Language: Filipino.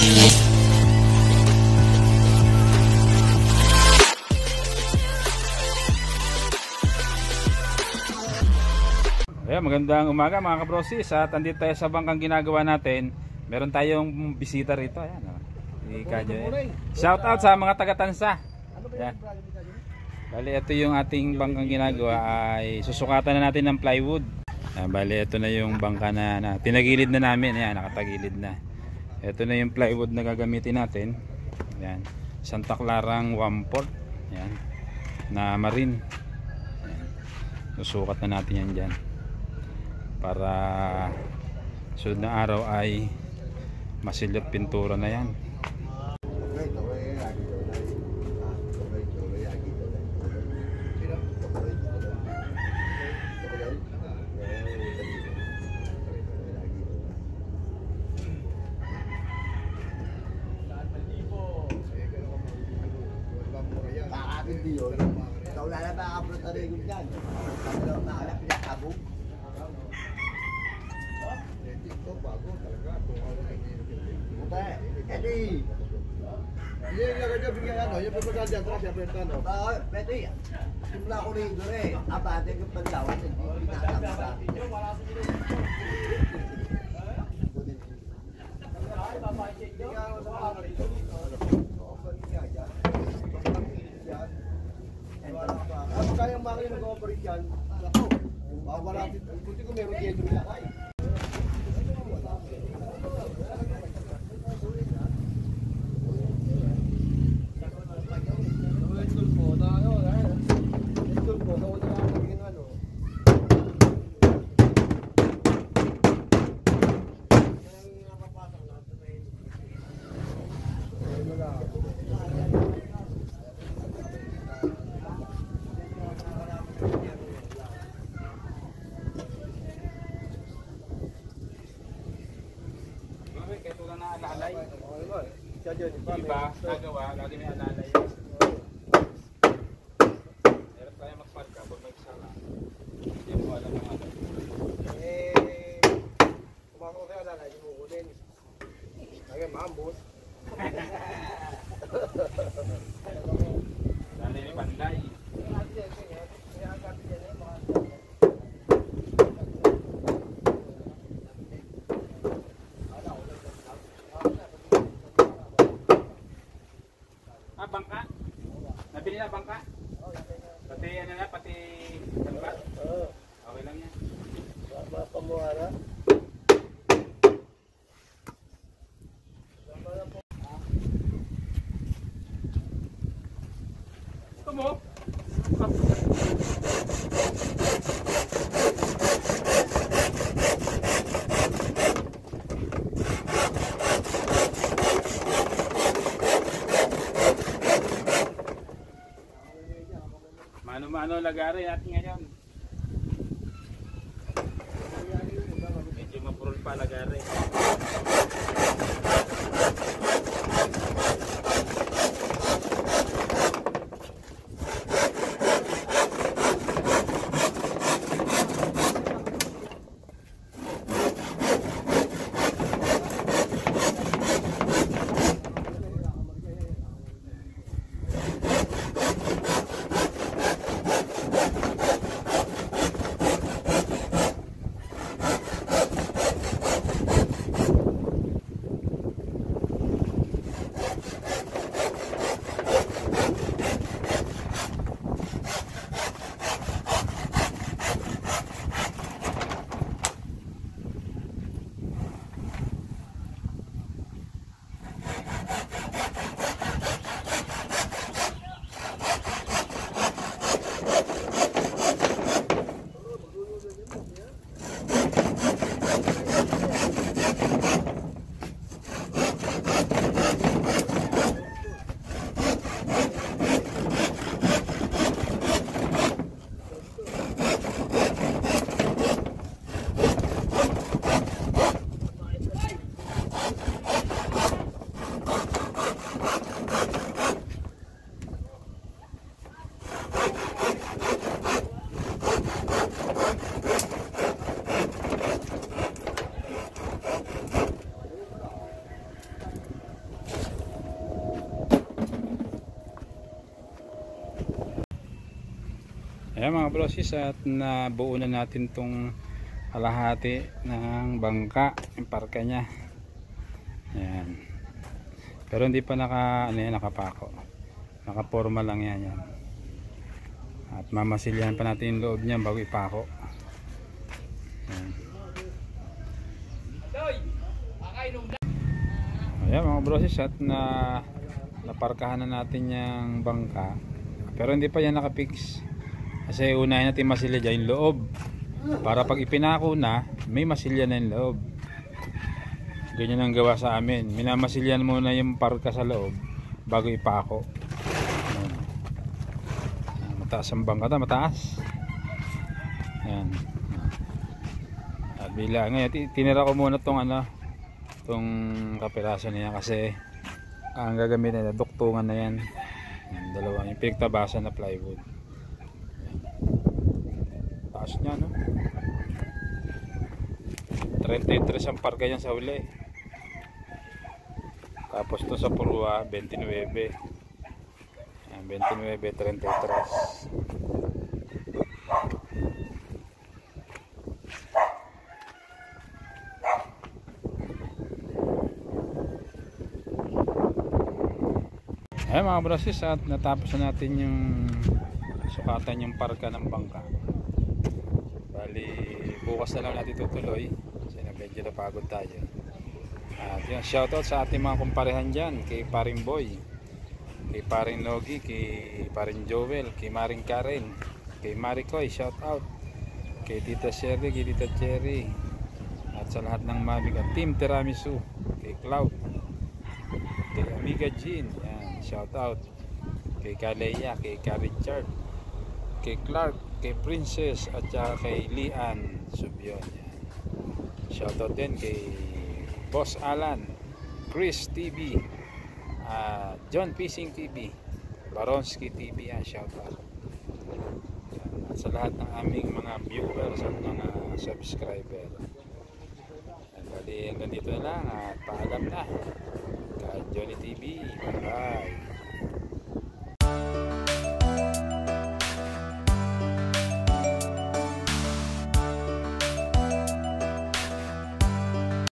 Ayan, magandang umaga mga kabrosis. At andito tayo sa bangkang ginagawa natin. Meron tayong bisita rito. Ayan, shout out sa mga taga-Tansa. Ayan. Bali, ito yung ating bangkang ginagawa ay susukatan na natin ng plywood. Ayan, bali, ito na yung bangka na tinagilid na namin. Ayan, nakatagilid na. Ito na yung plywood na gagamitin natin. Ayan, Santa Clarang 1/4. Ayan, na marine. Ayan. Susukat na natin yan dyan para sunod na araw ay masilot pintura na yan. Hindi yung lagay dyan, bigyan ano, yung pagkagal dyan, trash, yung pwede ano. Pwede yan. Simula ko rin doon eh. Abate yung paglawan, hindi pinakabasa. Kaya yung makina nag-operate yan, ako, wala natin, buti ko meron dito nilakay. Iba, nagawa, lagi may alalay. Meron tayo magparka pag may sala. Hindi mo alam ang ano. Kumakot kayo alalay, yung kukunin. Lagi maambos. Dali ni Panday. Bangka? Nabili na bangka? Pati ano na, pati kanbat? Okay lang yan. Pamuara. Ito mo? Mano-mano lagari natin ngayon. Medyo mapurol pa lagari. Ayan mga brosis, at nabuo na natin tong kalahati ng bangka, yung parka nya. Ayan. Pero hindi pa nakapako. Nakaporma lang yan. At mamasilyahan pa natin yung loob niya bago ipako. Ayan. Ayan mga brosis, at naparkahan na natin yung bangka. Pero hindi pa yan nakapix. Kasi unahin natin masilya dyan yung loob. Para pag ipinako na, may masilya na yung loob. Ganyan ang gawa sa amin. Minamasilyan muna yung parka sa loob bago ipako. Ayan. Mataas ang bangka, mataas. Ayan. At bila ngayon, tinira ko muna tong kapiraso niya kasi ang gagamitin na duktungan na yan. Dalawa yung pinagtabasan na plywood. Taas niya, no? 33 ang parka yan sa huli. Tapos to sa purwa 29. Ayan, 29, 33. Ayan mga brosis, at natapos na natin yung sukatan yung parka ng bangka. Bali bukas na lang natin tutuloy kasi medyo napagod tayo. At yun, shoutout sa ating mga kumparehan dyan, kay Paring Boy, kay Paring Nogi, kay Paring Joel, kay Maring Karen, kay Maricoy, shoutout, kay Tita Sherry, kay Tita Cherry, at sa lahat ng Mabig at Team Tiramisu, kay Cloud, kay Amiga Jean, yan, shoutout, kay Kaleya, kay Richard, kay Clark, kay Princess, at saka kay Lian Subyon. Shoutout din kay Boss Alan, Chris TV, John Fishing TV, Baronski TV, shoutout. At sa lahat ng aming mga viewers at mga subscriber. Bali hanggang dito na lang, at paalam na.